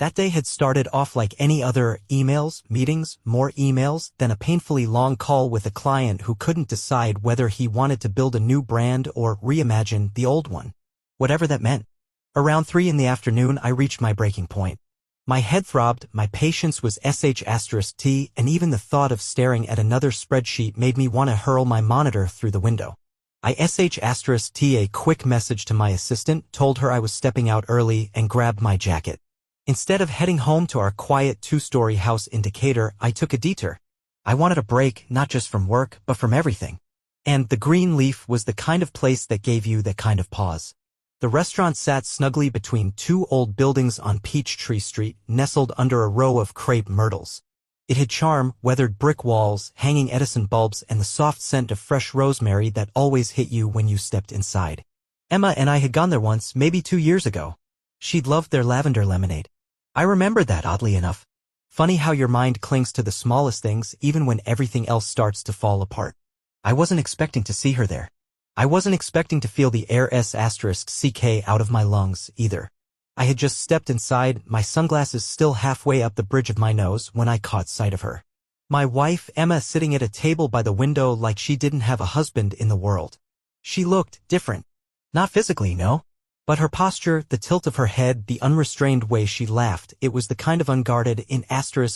That day had started off like any other: emails, meetings, more emails, then a painfully long call with a client who couldn't decide whether he wanted to build a new brand or reimagine the old one. Whatever that meant. Around 3 in the afternoon I reached my breaking point. My head throbbed, my patience was sh*t, and even the thought of staring at another spreadsheet made me want to hurl my monitor through the window. I sh*t a quick message to my assistant, told her I was stepping out early, and grabbed my jacket. Instead of heading home to our quiet 2-story house in Decatur, I took a detour. I wanted a break, not just from work, but from everything. And the Green Leaf was the kind of place that gave you that kind of pause. The restaurant sat snugly between 2 old buildings on Peachtree Street, nestled under a row of crepe myrtles. It had charm, weathered brick walls, hanging Edison bulbs, and the soft scent of fresh rosemary that always hit you when you stepped inside. Emma and I had gone there once, maybe 2 years ago. She'd loved their lavender lemonade. I remembered that, oddly enough. Funny how your mind clings to the smallest things even when everything else starts to fall apart. I wasn't expecting to see her there. I wasn't expecting to feel the air *ck out of my lungs, either. I had just stepped inside, my sunglasses still halfway up the bridge of my nose, when I caught sight of her. My wife, Emma, sitting at a table by the window like she didn't have a husband in the world. She looked different. Not physically, no. But her posture, the tilt of her head, the unrestrained way she laughed, it was the kind of unguarded,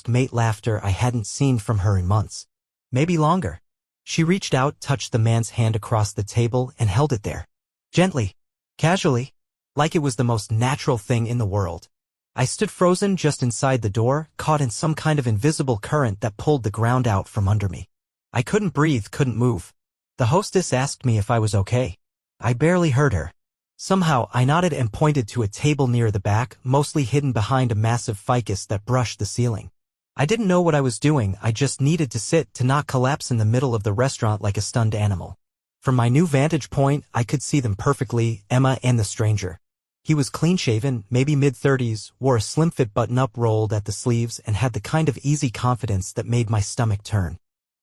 mate laughter I hadn't seen from her in months. Maybe longer. She reached out, touched the man's hand across the table, and held it there. Gently. Casually. Like it was the most natural thing in the world. I stood frozen just inside the door, caught in some kind of invisible current that pulled the ground out from under me. I couldn't breathe, couldn't move. The hostess asked me if I was okay. I barely heard her. Somehow, I nodded and pointed to a table near the back, mostly hidden behind a massive ficus that brushed the ceiling. I didn't know what I was doing, I just needed to sit to not collapse in the middle of the restaurant like a stunned animal. From my new vantage point, I could see them perfectly, Emma and the stranger. He was clean-shaven, maybe mid-30s, wore a slim-fit button-up rolled at the sleeves, and had the kind of easy confidence that made my stomach turn.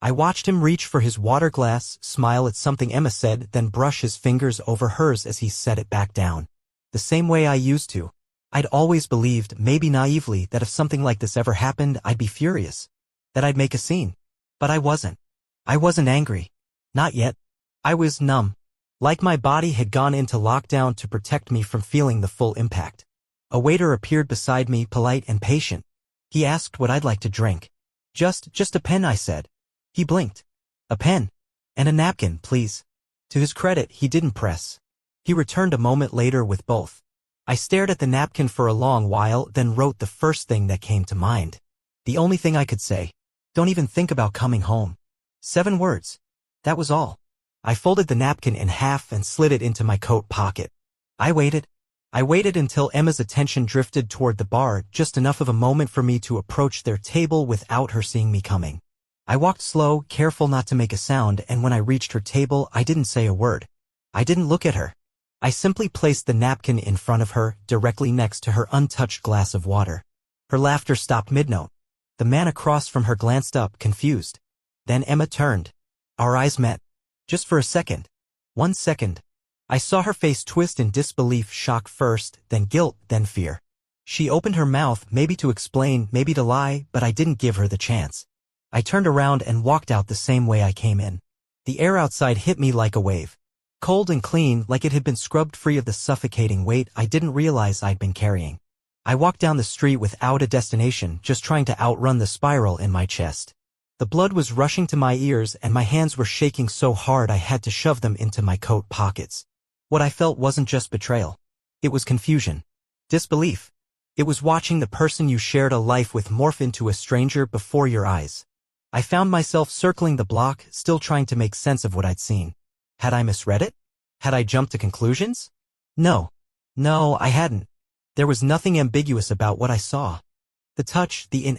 I watched him reach for his water glass, smile at something Emma said, then brush his fingers over hers as he set it back down. The same way I used to. I'd always believed, maybe naively, that if something like this ever happened, I'd be furious. That I'd make a scene. But I wasn't. I wasn't angry. Not yet. I was numb. Like my body had gone into lockdown to protect me from feeling the full impact. A waiter appeared beside me, polite and patient. He asked what I'd like to drink. Just a pen, I said. He blinked. A pen. And a napkin, please. To his credit, he didn't press. He returned a moment later with both. I stared at the napkin for a long while, then wrote the first thing that came to mind. The only thing I could say. Don't even think about coming home. 7 words. That was all. I folded the napkin in half and slid it into my coat pocket. I waited. I waited until Emma's attention drifted toward the bar, just enough of a moment for me to approach their table without her seeing me coming. I walked slow, careful not to make a sound, and when I reached her table, I didn't say a word. I didn't look at her. I simply placed the napkin in front of her, directly next to her untouched glass of water. Her laughter stopped mid-note. The man across from her glanced up, confused. Then Emma turned. Our eyes met. Just for a second. 1 second. I saw her face twist in disbelief, shock first, then guilt, then fear. She opened her mouth, maybe to explain, maybe to lie, but I didn't give her the chance. I turned around and walked out the same way I came in. The air outside hit me like a wave. Cold and clean, like it had been scrubbed free of the suffocating weight I didn't realize I'd been carrying. I walked down the street without a destination, just trying to outrun the spiral in my chest. The blood was rushing to my ears and my hands were shaking so hard I had to shove them into my coat pockets. What I felt wasn't just betrayal. It was confusion. Disbelief. It was watching the person you shared a life with morph into a stranger before your eyes. I found myself circling the block, still trying to make sense of what I'd seen. Had I misread it? Had I jumped to conclusions? No. No, I hadn't. There was nothing ambiguous about what I saw. The touch, the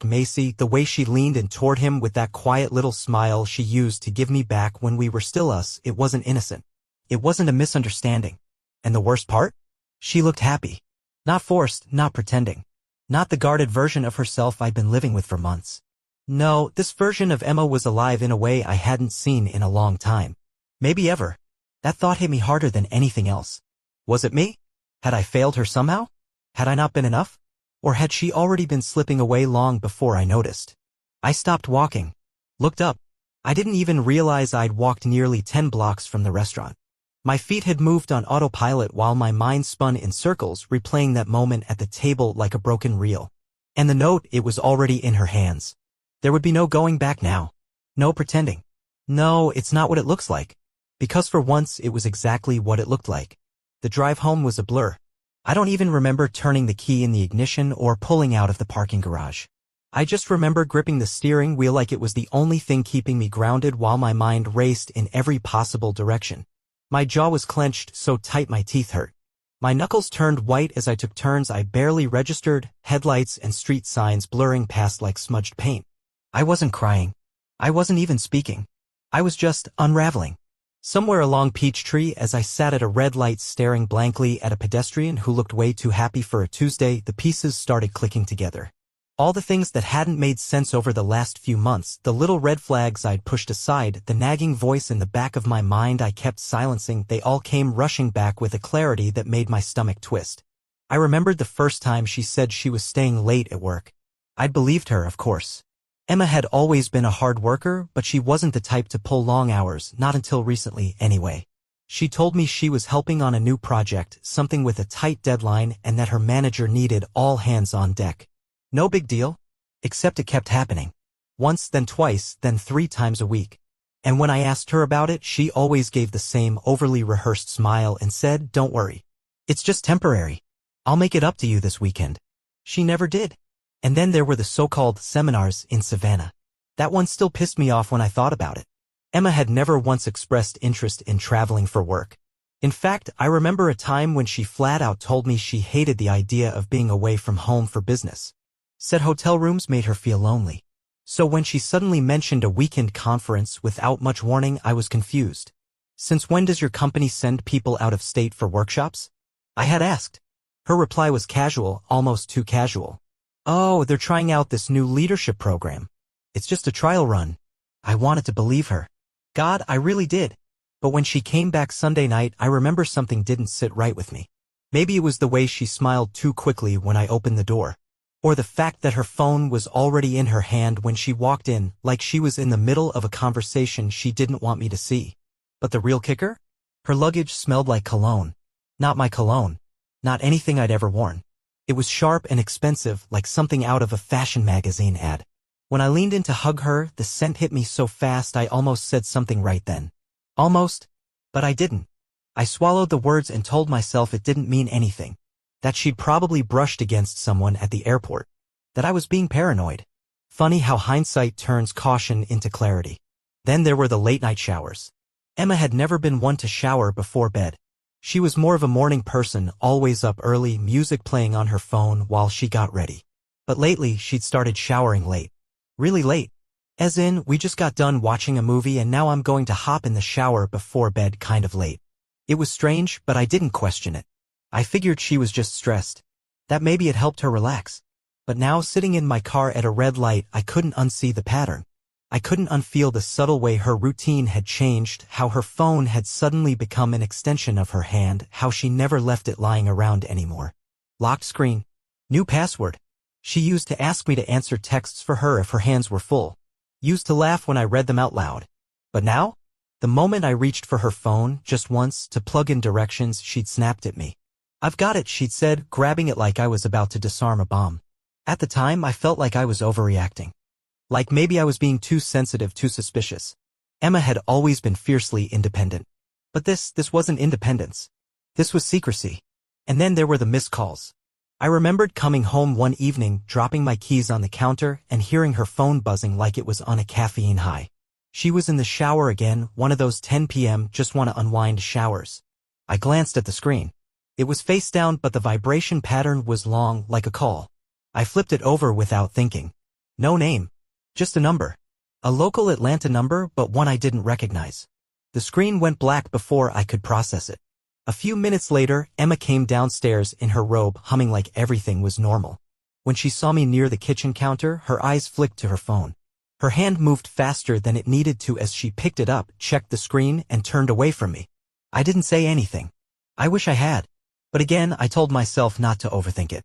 Macy, the way she leaned in toward him with that quiet little smile she used to give me back when we were still us, it wasn't innocent. It wasn't a misunderstanding. And the worst part? She looked happy. Not forced, not pretending. Not the guarded version of herself I'd been living with for months. No, this version of Emma was alive in a way I hadn't seen in a long time. Maybe ever. That thought hit me harder than anything else. Was it me? Had I failed her somehow? Had I not been enough? Or had she already been slipping away long before I noticed? I stopped walking. Looked up. I didn't even realize I'd walked nearly 10 blocks from the restaurant. My feet had moved on autopilot while my mind spun in circles, replaying that moment at the table like a broken reel. And the note, it was already in her hands. There would be no going back now. No pretending. No, it's not what it looks like. Because for once, it was exactly what it looked like. The drive home was a blur. I don't even remember turning the key in the ignition or pulling out of the parking garage. I just remember gripping the steering wheel like it was the only thing keeping me grounded while my mind raced in every possible direction. My jaw was clenched so tight my teeth hurt. My knuckles turned white as I took turns I barely registered, headlights and street signs blurring past like smudged paint. I wasn't crying. I wasn't even speaking. I was just unraveling. Somewhere along Peachtree, as I sat at a red light staring blankly at a pedestrian who looked way too happy for a Tuesday, the pieces started clicking together. All the things that hadn't made sense over the last few months, the little red flags I'd pushed aside, the nagging voice in the back of my mind I kept silencing, they all came rushing back with a clarity that made my stomach twist. I remembered the first time she said she was staying late at work. I'd believed her, of course. Emma had always been a hard worker, but she wasn't the type to pull long hours, not until recently, anyway. She told me she was helping on a new project, something with a tight deadline, and that her manager needed all hands on deck. No big deal. Except it kept happening. Once, then twice, then 3 times a week. And when I asked her about it, she always gave the same overly rehearsed smile and said, "Don't worry. It's just temporary. I'll make it up to you this weekend." She never did. And then there were the so-called seminars in Savannah. That one still pissed me off when I thought about it. Emma had never once expressed interest in traveling for work. In fact, I remember a time when she flat out told me she hated the idea of being away from home for business. Said hotel rooms made her feel lonely. So when she suddenly mentioned a weekend conference without much warning, I was confused. "Since when does your company send people out of state for workshops?" I had asked. Her reply was casual, almost too casual. "Oh, they're trying out this new leadership program. It's just a trial run." I wanted to believe her. God, I really did. But when she came back Sunday night, I remember something didn't sit right with me. Maybe it was the way she smiled too quickly when I opened the door. Or the fact that her phone was already in her hand when she walked in, like she was in the middle of a conversation she didn't want me to see. But the real kicker? Her luggage smelled like cologne. Not my cologne. Not anything I'd ever worn. It was sharp and expensive, like something out of a fashion magazine ad. When I leaned in to hug her, the scent hit me so fast I almost said something right then. Almost. But I didn't. I swallowed the words and told myself it didn't mean anything. That she'd probably brushed against someone at the airport. That I was being paranoid. Funny how hindsight turns caution into clarity. Then there were the late-night showers. Emma had never been one to shower before bed. She was more of a morning person, always up early, music playing on her phone while she got ready. But lately, she'd started showering late. Really late. As in, we just got done watching a movie and now I'm going to hop in the shower before bed kind of late. It was strange, but I didn't question it. I figured she was just stressed. That maybe it helped her relax. But now, sitting in my car at a red light, I couldn't unsee the pattern. I couldn't unfeel the subtle way her routine had changed, how her phone had suddenly become an extension of her hand, how she never left it lying around anymore. Locked screen. New password. She used to ask me to answer texts for her if her hands were full. Used to laugh when I read them out loud. But now? The moment I reached for her phone, just once, to plug in directions, she'd snapped at me. "I've got it," she'd said, grabbing it like I was about to disarm a bomb. At the time, I felt like I was overreacting. Like maybe I was being too sensitive, too suspicious. Emma had always been fiercely independent. But this wasn't independence. This was secrecy. And then there were the missed calls. I remembered coming home one evening, dropping my keys on the counter, and hearing her phone buzzing like it was on a caffeine high. She was in the shower again, one of those 10 p.m. just want to unwind showers. I glanced at the screen. It was face down, but the vibration pattern was long, like a call. I flipped it over without thinking. No name. Just a number. A local Atlanta number, but one I didn't recognize. The screen went black before I could process it. A few minutes later, Emma came downstairs in her robe, humming like everything was normal. When she saw me near the kitchen counter, her eyes flicked to her phone. Her hand moved faster than it needed to as she picked it up, checked the screen, and turned away from me. I didn't say anything. I wish I had. But again, I told myself not to overthink it.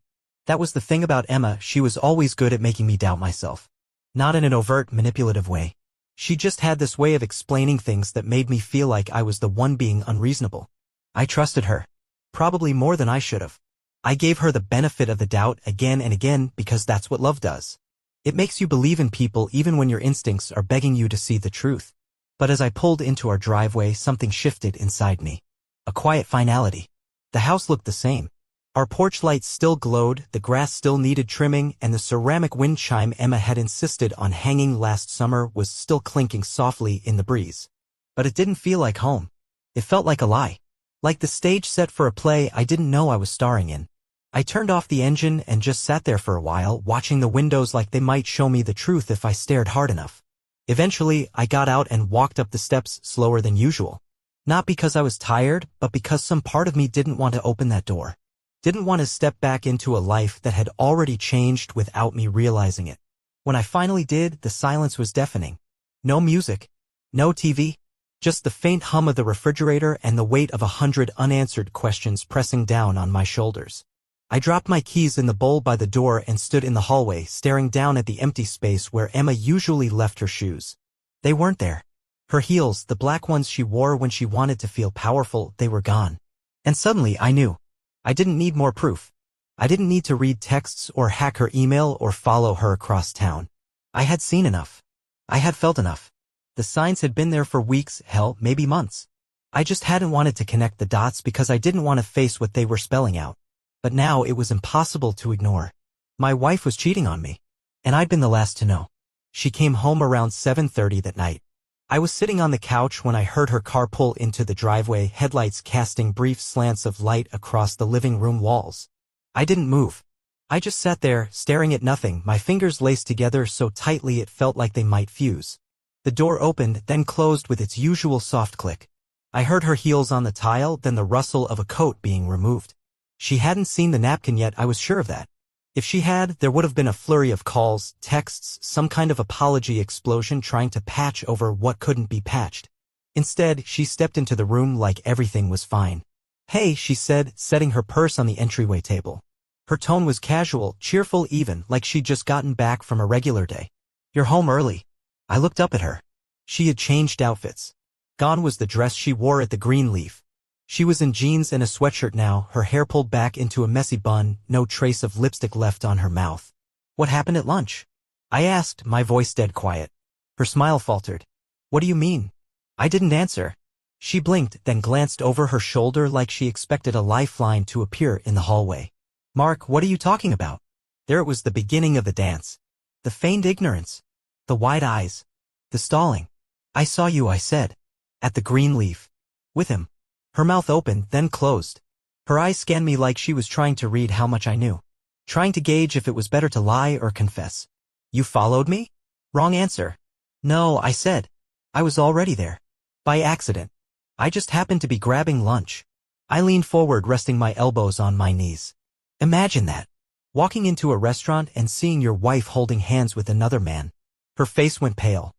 That was the thing about Emma, she was always good at making me doubt myself. Not in an overt, manipulative way. She just had this way of explaining things that made me feel like I was the one being unreasonable. I trusted her. Probably more than I should have. I gave her the benefit of the doubt again and again because that's what love does. It makes you believe in people even when your instincts are begging you to see the truth. But as I pulled into our driveway, something shifted inside me. A quiet finality. The house looked the same. Our porch lights still glowed, the grass still needed trimming, and the ceramic wind chime Emma had insisted on hanging last summer was still clinking softly in the breeze. But it didn't feel like home. It felt like a lie. Like the stage set for a play I didn't know I was starring in. I turned off the engine and just sat there for a while, watching the windows like they might show me the truth if I stared hard enough. Eventually, I got out and walked up the steps slower than usual. Not because I was tired, but because some part of me didn't want to open that door. Didn't want to step back into a life that had already changed without me realizing it. When I finally did, the silence was deafening. No music. No TV. Just the faint hum of the refrigerator and the weight of 100 unanswered questions pressing down on my shoulders. I dropped my keys in the bowl by the door and stood in the hallway, staring down at the empty space where Emma usually left her shoes. They weren't there. Her heels, the black ones she wore when she wanted to feel powerful, they were gone. And suddenly I knew. I didn't need more proof. I didn't need to read texts or hack her email or follow her across town. I had seen enough. I had felt enough. The signs had been there for weeks, hell, maybe months. I just hadn't wanted to connect the dots because I didn't want to face what they were spelling out. But now it was impossible to ignore. My wife was cheating on me. And I'd been the last to know. She came home around 7:30 that night. I was sitting on the couch when I heard her car pull into the driveway, headlights casting brief slants of light across the living room walls. I didn't move. I just sat there, staring at nothing, my fingers laced together so tightly it felt like they might fuse. The door opened, then closed with its usual soft click. I heard her heels on the tile, then the rustle of a coat being removed. She hadn't seen the napkin yet, I was sure of that. If she had, there would have been a flurry of calls, texts, some kind of apology explosion trying to patch over what couldn't be patched. Instead, she stepped into the room like everything was fine. "Hey," she said, setting her purse on the entryway table. Her tone was casual, cheerful even, like she'd just gotten back from a regular day. "You're home early." I looked up at her. She had changed outfits. Gone was the dress she wore at the Greenleaf. She was in jeans and a sweatshirt now, her hair pulled back into a messy bun, no trace of lipstick left on her mouth. "What happened at lunch?" I asked, my voice dead quiet. Her smile faltered. "What do you mean?" I didn't answer. She blinked, then glanced over her shoulder like she expected a lifeline to appear in the hallway. "Mark, what are you talking about?" There it was, the beginning of the dance. The feigned ignorance. The wide eyes. The stalling. "I saw you," I said. "At the Greenleaf. With him." Her mouth opened, then closed. Her eyes scanned me like she was trying to read how much I knew. Trying to gauge if it was better to lie or confess. "You followed me?" Wrong answer. "No," I said. "I was already there. By accident. I just happened to be grabbing lunch." I leaned forward, resting my elbows on my knees. Imagine that. Walking into a restaurant and seeing your wife holding hands with another man. Her face went pale.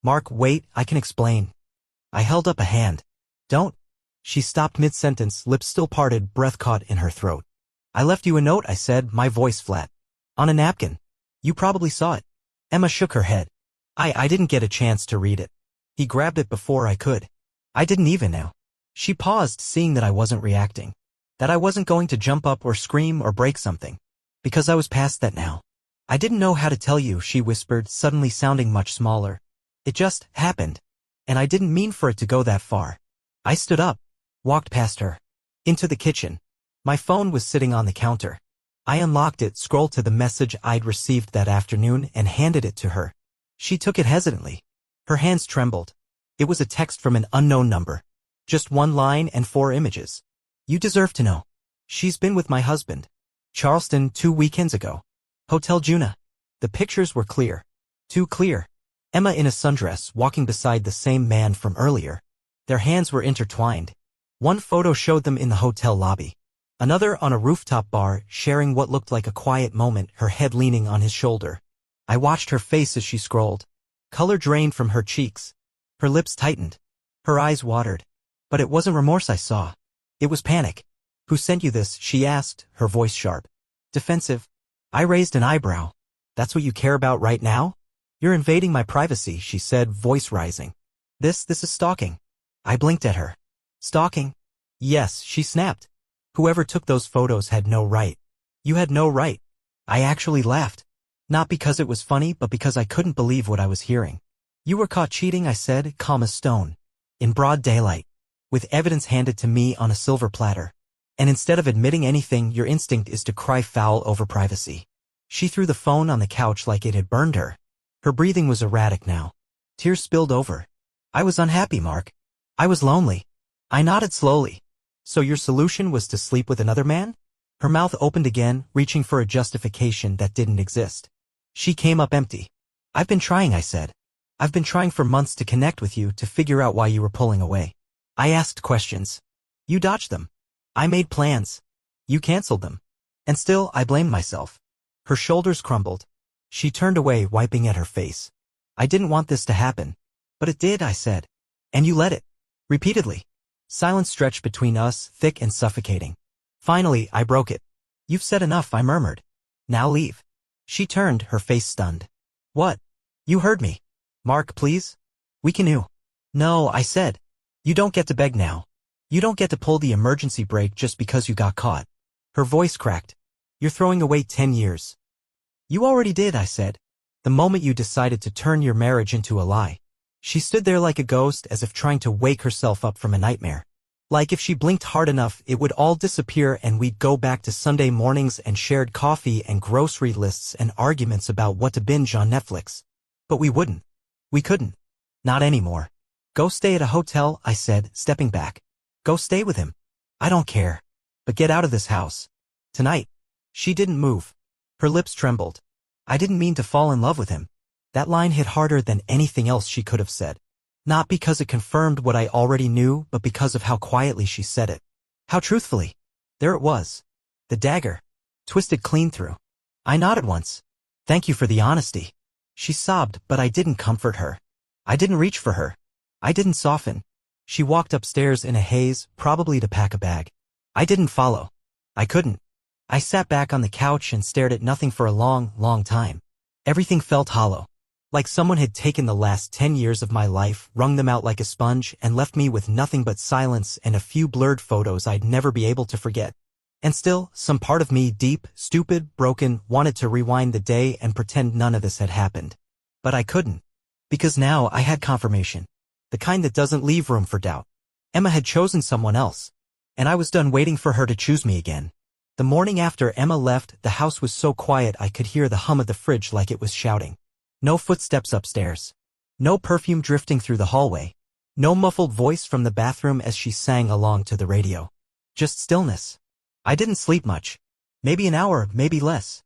"Mark, wait, I can explain." I held up a hand. "Don't." She stopped mid-sentence, lips still parted, breath caught in her throat. "I left you a note," I said, my voice flat. "On a napkin. You probably saw it." Emma shook her head. I didn't get a chance to read it. He grabbed it before I could. I didn't even know." She paused, seeing that I wasn't reacting. That I wasn't going to jump up or scream or break something. Because I was past that now. "I didn't know how to tell you," she whispered, suddenly sounding much smaller. "It just happened. And I didn't mean for it to go that far." I stood up. Walked past her. Into the kitchen. My phone was sitting on the counter. I unlocked it, scrolled to the message I'd received that afternoon, and handed it to her. She took it hesitantly. Her hands trembled. It was a text from an unknown number. Just one line and 4 images. "You deserve to know. She's been with my husband. Charleston 2 weekends ago. Hotel Juna." The pictures were clear. Too clear. Emma in a sundress, walking beside the same man from earlier. Their hands were intertwined. One photo showed them in the hotel lobby. Another on a rooftop bar, sharing what looked like a quiet moment, her head leaning on his shoulder. I watched her face as she scrolled. Color drained from her cheeks. Her lips tightened. Her eyes watered. But it wasn't remorse I saw. It was panic. "Who sent you this?" she asked, her voice sharp. "Defensive." I raised an eyebrow. That's what you care about right now? You're invading my privacy, she said, voice rising. This is stalking. I blinked at her. Stalking? Yes, she snapped. Whoever took those photos had no right. You had no right. I actually laughed. Not because it was funny, but because I couldn't believe what I was hearing. You were caught cheating, I said, calm as stone. In broad daylight. With evidence handed to me on a silver platter. And instead of admitting anything, your instinct is to cry foul over privacy. She threw the phone on the couch like it had burned her. Her breathing was erratic now. Tears spilled over. I was unhappy, Mark. I was lonely. I nodded slowly. So your solution was to sleep with another man? Her mouth opened again, reaching for a justification that didn't exist. She came up empty. I've been trying, I said. I've been trying for months to connect with you, to figure out why you were pulling away. I asked questions. You dodged them. I made plans. You canceled them. And still, I blamed myself. Her shoulders crumbled. She turned away, wiping at her face. I didn't want this to happen. But it did, I said. And you let it. Repeatedly. Silence stretched between us, thick and suffocating. Finally, I broke it. You've said enough, I murmured. Now leave. She turned, her face stunned. What? You heard me. Mark, please? We can. No, I said. You don't get to beg now. You don't get to pull the emergency brake just because you got caught. Her voice cracked. You're throwing away 10 years. You already did, I said. The moment you decided to turn your marriage into a lie. She stood there like a ghost, as if trying to wake herself up from a nightmare. Like if she blinked hard enough, it would all disappear and we'd go back to Sunday mornings and shared coffee and grocery lists and arguments about what to binge on Netflix. But we wouldn't. We couldn't. Not anymore. Go stay at a hotel, I said, stepping back. Go stay with him. I don't care. But get out of this house. Tonight. She didn't move. Her lips trembled. I didn't mean to fall in love with him. That line hit harder than anything else she could have said. Not because it confirmed what I already knew, but because of how quietly she said it. How truthfully. There it was. The dagger. Twisted clean through. I nodded once. Thank you for the honesty. She sobbed, but I didn't comfort her. I didn't reach for her. I didn't soften. She walked upstairs in a haze, probably to pack a bag. I didn't follow. I couldn't. I sat back on the couch and stared at nothing for a long, long time. Everything felt hollow. Like someone had taken the last 10 years of my life, wrung them out like a sponge, and left me with nothing but silence and a few blurred photos I'd never be able to forget. And still, some part of me, deep, stupid, broken, wanted to rewind the day and pretend none of this had happened. But I couldn't. Because now I had confirmation. The kind that doesn't leave room for doubt. Emma had chosen someone else. And I was done waiting for her to choose me again. The morning after Emma left, the house was so quiet I could hear the hum of the fridge like it was shouting. No footsteps upstairs. No perfume drifting through the hallway. No muffled voice from the bathroom as she sang along to the radio. Just stillness. I didn't sleep much. Maybe an hour, maybe less.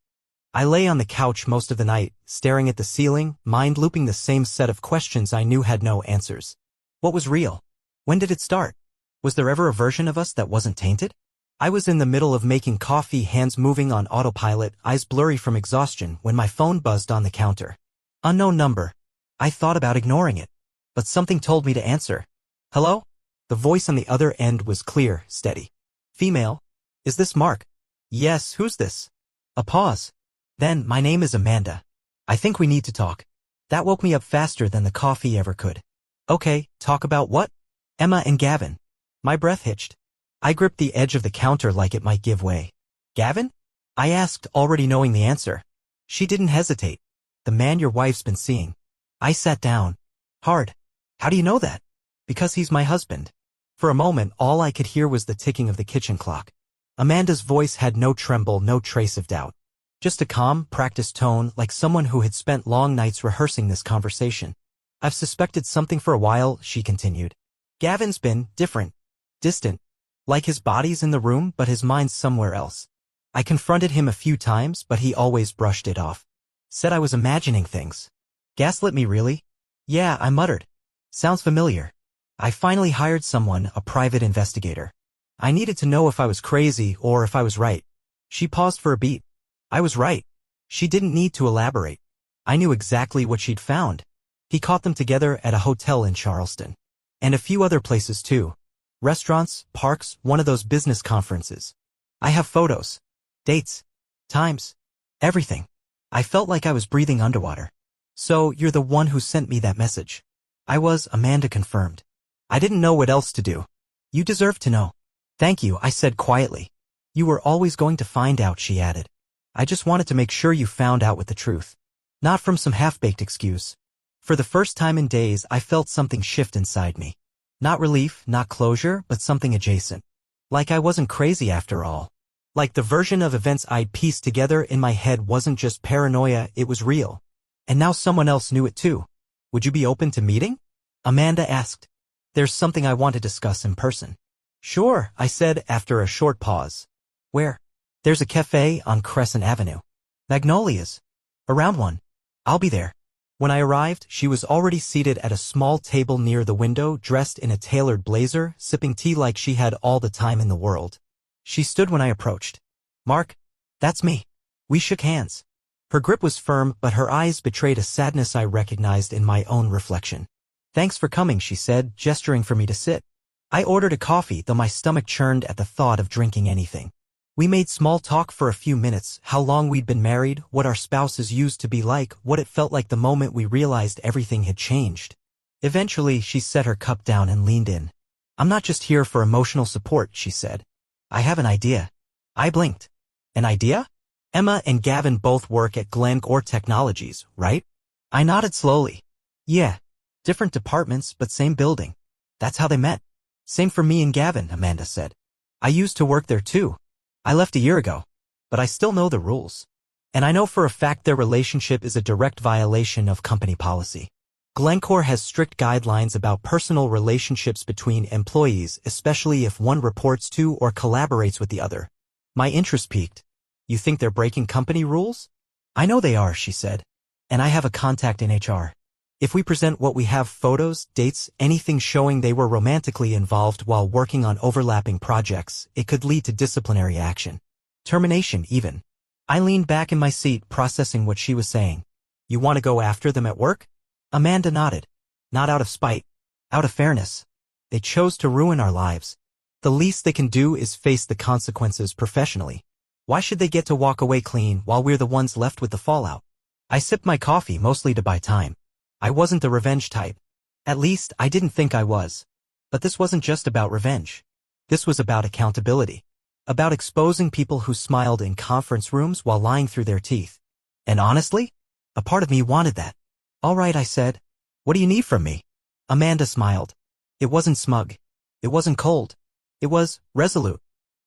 I lay on the couch most of the night, staring at the ceiling, mind looping the same set of questions I knew had no answers. What was real? When did it start? Was there ever a version of us that wasn't tainted? I was in the middle of making coffee, hands moving on autopilot, eyes blurry from exhaustion, when my phone buzzed on the counter. Unknown number. I thought about ignoring it. But something told me to answer. Hello? The voice on the other end was clear, steady. Female? Is this Mark? Yes, who's this? A pause. Then, my name is Amanda. I think we need to talk. That woke me up faster than the coffee ever could. Okay, talk about what? Emma and Gavin. My breath hitched. I gripped the edge of the counter like it might give way. Gavin? I asked, already knowing the answer. She didn't hesitate. The man your wife's been seeing. I sat down. Hard. How do you know that? Because he's my husband. For a moment, all I could hear was the ticking of the kitchen clock. Amanda's voice had no tremble, no trace of doubt. Just a calm, practiced tone, like someone who had spent long nights rehearsing this conversation. I've suspected something for a while, she continued. Gavin's been different. Distant. Like his body's in the room, but his mind's somewhere else. I confronted him a few times, but he always brushed it off. Said I was imagining things. Gaslit me, really? Yeah, I muttered. Sounds familiar. I finally hired someone, a private investigator. I needed to know if I was crazy or if I was right. She paused for a beat. I was right. She didn't need to elaborate. I knew exactly what she'd found. He caught them together at a hotel in Charleston. And a few other places too. Restaurants, parks, one of those business conferences. I have photos. Dates. Times. Everything. I felt like I was breathing underwater. So, you're the one who sent me that message. I was, Amanda confirmed. I didn't know what else to do. You deserve to know. Thank you, I said quietly. You were always going to find out, she added. I just wanted to make sure you found out with the truth. Not from some half-baked excuse. For the first time in days, I felt something shift inside me. Not relief, not closure, but something adjacent. Like I wasn't crazy after all. Like the version of events I'd pieced together in my head wasn't just paranoia, it was real. And now someone else knew it too. Would you be open to meeting? Amanda asked. There's something I want to discuss in person. Sure, I said after a short pause. Where? There's a cafe on Crescent Avenue. Magnolias. Around one. I'll be there. When I arrived, she was already seated at a small table near the window, dressed in a tailored blazer, sipping tea like she had all the time in the world. She stood when I approached. Mark, that's me. We shook hands. Her grip was firm, but her eyes betrayed a sadness I recognized in my own reflection. Thanks for coming, she said, gesturing for me to sit. I ordered a coffee, though my stomach churned at the thought of drinking anything. We made small talk for a few minutes, how long we'd been married, what our spouses used to be like, what it felt like the moment we realized everything had changed. Eventually, she set her cup down and leaned in. I'm not just here for emotional support, she said. I have an idea. I blinked. An idea? Emma and Gavin both work at Glencore Technologies, right? I nodded slowly. Yeah. Different departments, but same building. That's how they met. Same for me and Gavin, Amanda said. I used to work there too. I left a year ago, but I still know the rules. And I know for a fact their relationship is a direct violation of company policy. Glencore has strict guidelines about personal relationships between employees, especially if one reports to or collaborates with the other. My interest piqued. You think they're breaking company rules? I know they are, she said. And I have a contact in HR. If we present what we have, photos, dates, anything showing they were romantically involved while working on overlapping projects, it could lead to disciplinary action. Termination, even. I leaned back in my seat, processing what she was saying. You want to go after them at work? Amanda nodded. Not out of spite. Out of fairness. They chose to ruin our lives. The least they can do is face the consequences professionally. Why should they get to walk away clean while we're the ones left with the fallout? I sipped my coffee, mostly to buy time. I wasn't the revenge type. At least, I didn't think I was. But this wasn't just about revenge. This was about accountability. About exposing people who smiled in conference rooms while lying through their teeth. And honestly, a part of me wanted that. All right, I said. What do you need from me? Amanda smiled. It wasn't smug. It wasn't cold. It was resolute.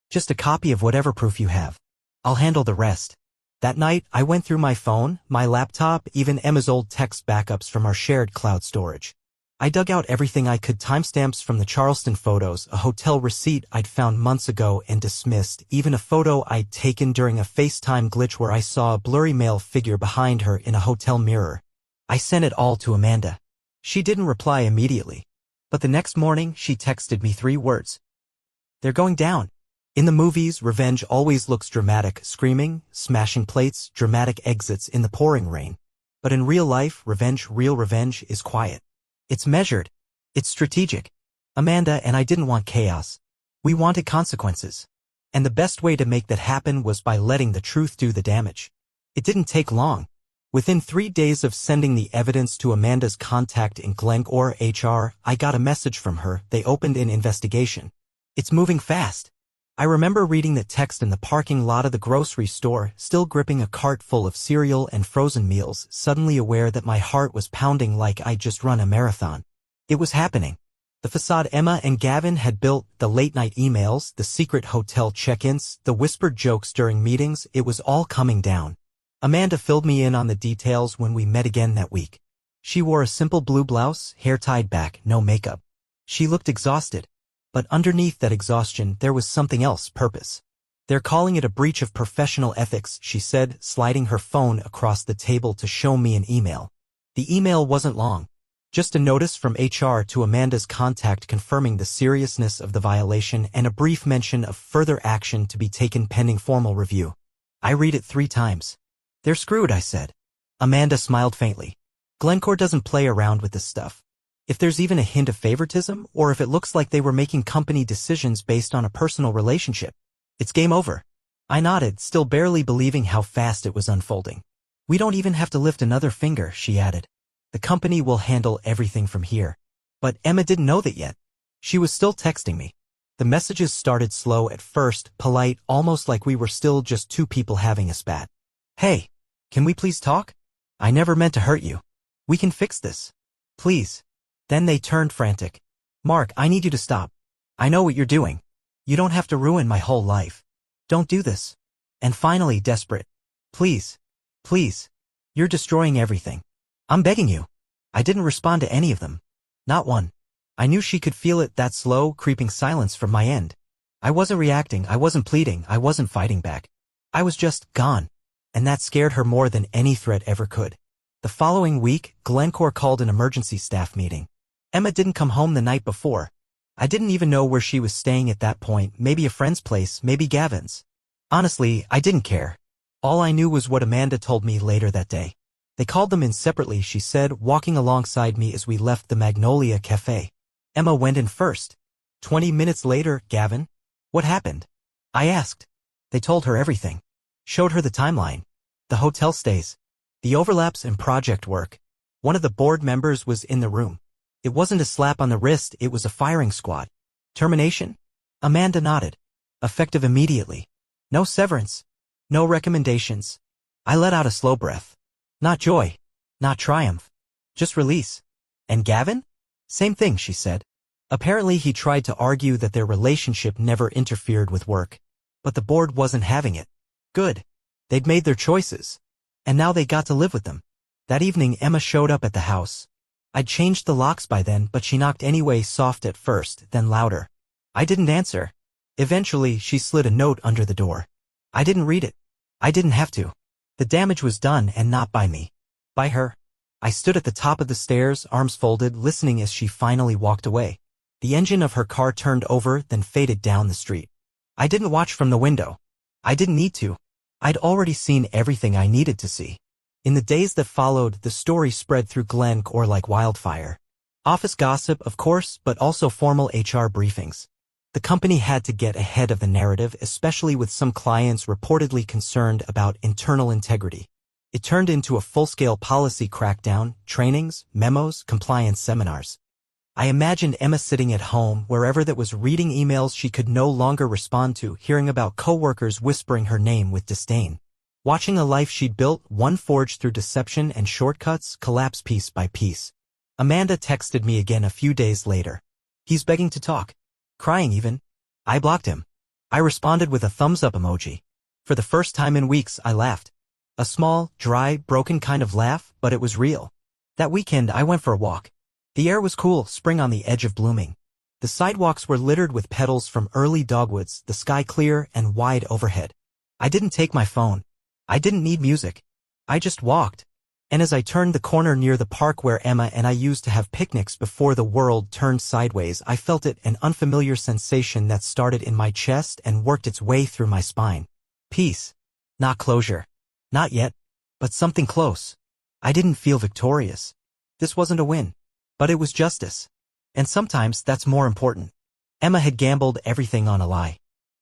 Just a copy of whatever proof you have. I'll handle the rest. That night, I went through my phone, my laptop, even Emma's old text backups from our shared cloud storage. I dug out everything I could, timestamps from the Charleston photos, a hotel receipt I'd found months ago and dismissed, even a photo I'd taken during a FaceTime glitch where I saw a blurry male figure behind her in a hotel mirror. I sent it all to Amanda. She didn't reply immediately. But the next morning, she texted me 3 words. They're going down. In the movies, revenge always looks dramatic, screaming, smashing plates, dramatic exits in the pouring rain. But in real life, real revenge, is quiet. It's measured. It's strategic. Amanda and I didn't want chaos. We wanted consequences. And the best way to make that happen was by letting the truth do the damage. It didn't take long. Within 3 days of sending the evidence to Amanda's contact in Glencore HR, I got a message from her. They opened an investigation. It's moving fast. I remember reading that text in the parking lot of the grocery store, still gripping a cart full of cereal and frozen meals, suddenly aware that my heart was pounding like I'd just run a marathon. It was happening. The facade Emma and Gavin had built, the late-night emails, the secret hotel check-ins, the whispered jokes during meetings, it was all coming down. Amanda filled me in on the details when we met again that week. She wore a simple blue blouse, hair tied back, no makeup. She looked exhausted. But underneath that exhaustion, there was something else, purpose. They're calling it a breach of professional ethics, she said, sliding her phone across the table to show me an email. The email wasn't long. Just a notice from HR to Amanda's contact confirming the seriousness of the violation and a brief mention of further action to be taken pending formal review. I read it 3 times. They're screwed, I said. Amanda smiled faintly. Glencore doesn't play around with this stuff. If there's even a hint of favoritism, or if it looks like they were making company decisions based on a personal relationship, it's game over. I nodded, still barely believing how fast it was unfolding. We don't even have to lift another finger, she added. The company will handle everything from here. But Emma didn't know that yet. She was still texting me. The messages started slow at first, polite, almost like we were still just two people having a spat. Hey, can we please talk? I never meant to hurt you. We can fix this. Please. Then they turned frantic. Mark, I need you to stop. I know what you're doing. You don't have to ruin my whole life. Don't do this. And finally, desperate. Please. Please. You're destroying everything. I'm begging you. I didn't respond to any of them. Not one. I knew she could feel it, that slow, creeping silence from my end. I wasn't reacting, I wasn't pleading, I wasn't fighting back. I was just gone. And that scared her more than any threat ever could. The following week, Glencore called an emergency staff meeting. Emma didn't come home the night before. I didn't even know where she was staying at that point, maybe a friend's place, maybe Gavin's. Honestly, I didn't care. All I knew was what Amanda told me later that day. They called them in separately, she said, walking alongside me as we left the Magnolia Cafe. Emma went in first. 20 minutes later, Gavin. What happened? I asked. They told her everything. Showed her the timeline. The hotel stays. The overlaps and project work. One of the board members was in the room. It wasn't a slap on the wrist, it was a firing squad. Termination? Amanda nodded. Effective immediately. No severance. No recommendations. I let out a slow breath. Not joy. Not triumph. Just release. And Gavin? Same thing, she said. Apparently he tried to argue that their relationship never interfered with work. But the board wasn't having it. Good. They'd made their choices. And now they got to live with them. That evening Emma showed up at the house. I'd changed the locks by then, but she knocked anyway, soft at first, then louder. I didn't answer. Eventually, she slid a note under the door. I didn't read it. I didn't have to. The damage was done, and not by me. By her. I stood at the top of the stairs, arms folded, listening as she finally walked away. The engine of her car turned over, then faded down the street. I didn't watch from the window. I didn't need to. I'd already seen everything I needed to see. In the days that followed, the story spread through Glencore like wildfire. Office gossip, of course, but also formal HR briefings. The company had to get ahead of the narrative, especially with some clients reportedly concerned about internal integrity. It turned into a full-scale policy crackdown, trainings, memos, compliance seminars. I imagined Emma sitting at home, wherever that was, reading emails she could no longer respond to, hearing about coworkers whispering her name with disdain. Watching a life she'd built, one forged through deception and shortcuts, collapse piece by piece. Amanda texted me again a few days later. He's begging to talk. Crying even. I blocked him. I responded with a thumbs-up emoji. For the first time in weeks, I laughed. A small, dry, broken kind of laugh, but it was real. That weekend I went for a walk. The air was cool, spring on the edge of blooming. The sidewalks were littered with petals from early dogwoods, the sky clear and wide overhead. I didn't take my phone. I didn't need music. I just walked. And as I turned the corner near the park where Emma and I used to have picnics before the world turned sideways, I felt it, an unfamiliar sensation that started in my chest and worked its way through my spine. Peace. Not closure. Not yet. But something close. I didn't feel victorious. This wasn't a win. But it was justice. And sometimes that's more important. Emma had gambled everything on a lie.